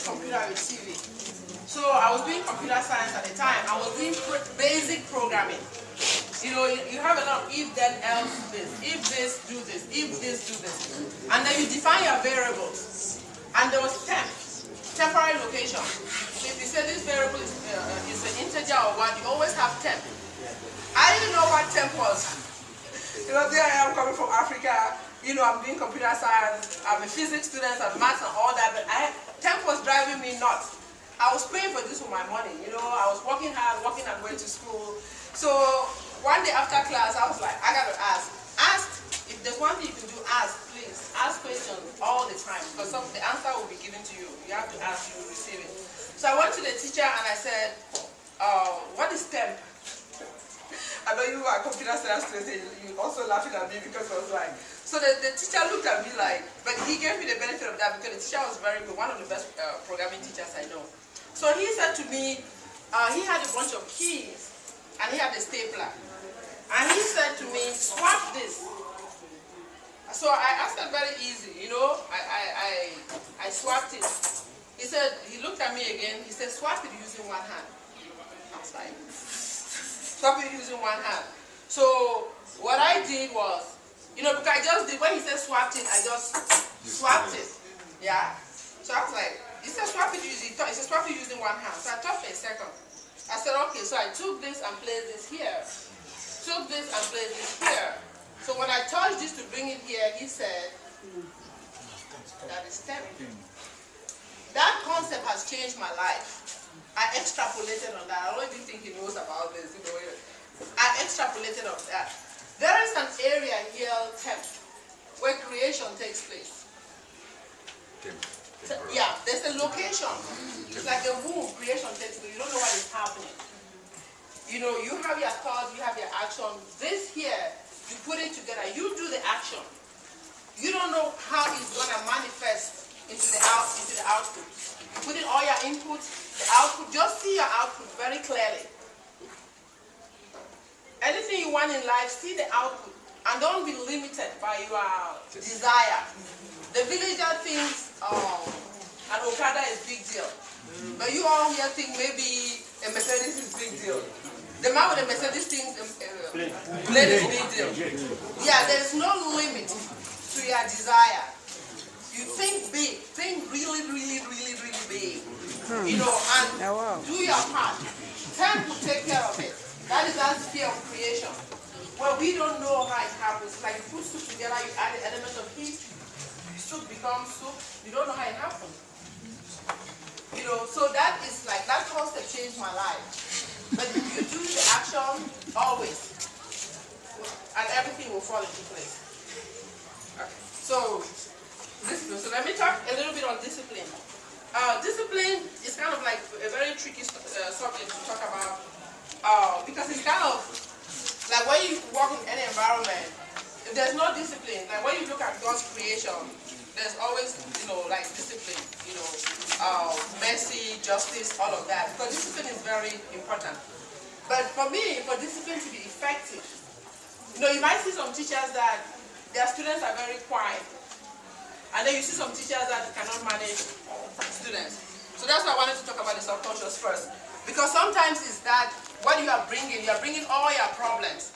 computer with TV. So I was doing computer science at the time. I was doing basic programming. You know, you have a lot of if, then, else, this. If this, do this. If this, do this. And then you define your variables. And there was temp, temporary location. So if you say this variable is an integer or what, you always have temp. I didn't know what temp was. You know, there I am coming from Africa. You know, I'm doing computer science. I'm a physics student, I'm maths and all that. But temp was driving me nuts. I was paying for this with my money. You know, I was working hard, working and going to school. So one day after class, I was like, I got to ask. Ask, if there's one thing you can do, ask, please. Ask questions all the time, because the answer will be given to you. You have to ask, you will receive it. So I went to the teacher and I said, what is temp? I know you are a computer science student, you also laughing at me because I was like, so the teacher looked at me like, but he gave me the benefit of that because the teacher was very good, one of the best programming teachers I know. So he said to me, he had a bunch of keys, and he had a stapler. And he said to me, swap this. So I asked it very easy, you know, I swapped it. He said, he looked at me again, he said, swap it using one hand. I was like, swap it using one hand. So what I did was, you know, because I just did, when he said swapped it, I just swapped it. Yeah. So I was like, he said swap it using, he said swap it using one hand. So I thought for a second. I said, okay, so I took this and placed this here. Took this and placed this here. So when I touched this to bring it here, he said, that is temp. That concept has changed my life. I extrapolated on that. I don't even think he knows about this. You know, I extrapolated on that. There is an area here, temp, where creation takes place. Yeah, there's a location. It's like a womb, creation takes place. You don't know what is happening. You know, you have your thought, you have your action. This here, you put it together, you do the action. You don't know how it's going to manifest into the output. You put in all your inputs, the output, just see your output very clearly. Anything you want in life, see the output. And don't be limited by your desire. The villager thinks an Okada is big deal. But you all here think maybe a Mercedes is big deal. The man with the Mercedes thinks plane is big deal. Yeah, there's no limit to your desire. You think big, think really, really, really, really big. You know, and do your part. Temp will take care of it. That is that sphere of creation. Well, we don't know how it happens. Like you put soup together, you add the element of heat, soup becomes soup. You don't know how it happens. You know, so that is like, that concept changed my life. But if you do the action, always, and everything will fall into place. Okay. So, discipline. So let me talk a little bit on discipline. Discipline is kind of like a very tricky subject to talk about because it's kind of like when you work in any environment, if there's no discipline, like when you look at God's creation, there's always, you know, like discipline, you know, mercy, justice, all of that. Because discipline is very important. But for me, for discipline to be effective, you know, you might see some teachers that their students are very quiet. And then you see some teachers that cannot manage students. So that's why I wanted to talk about the subconscious first. Because sometimes it's that what you are bringing all your problems.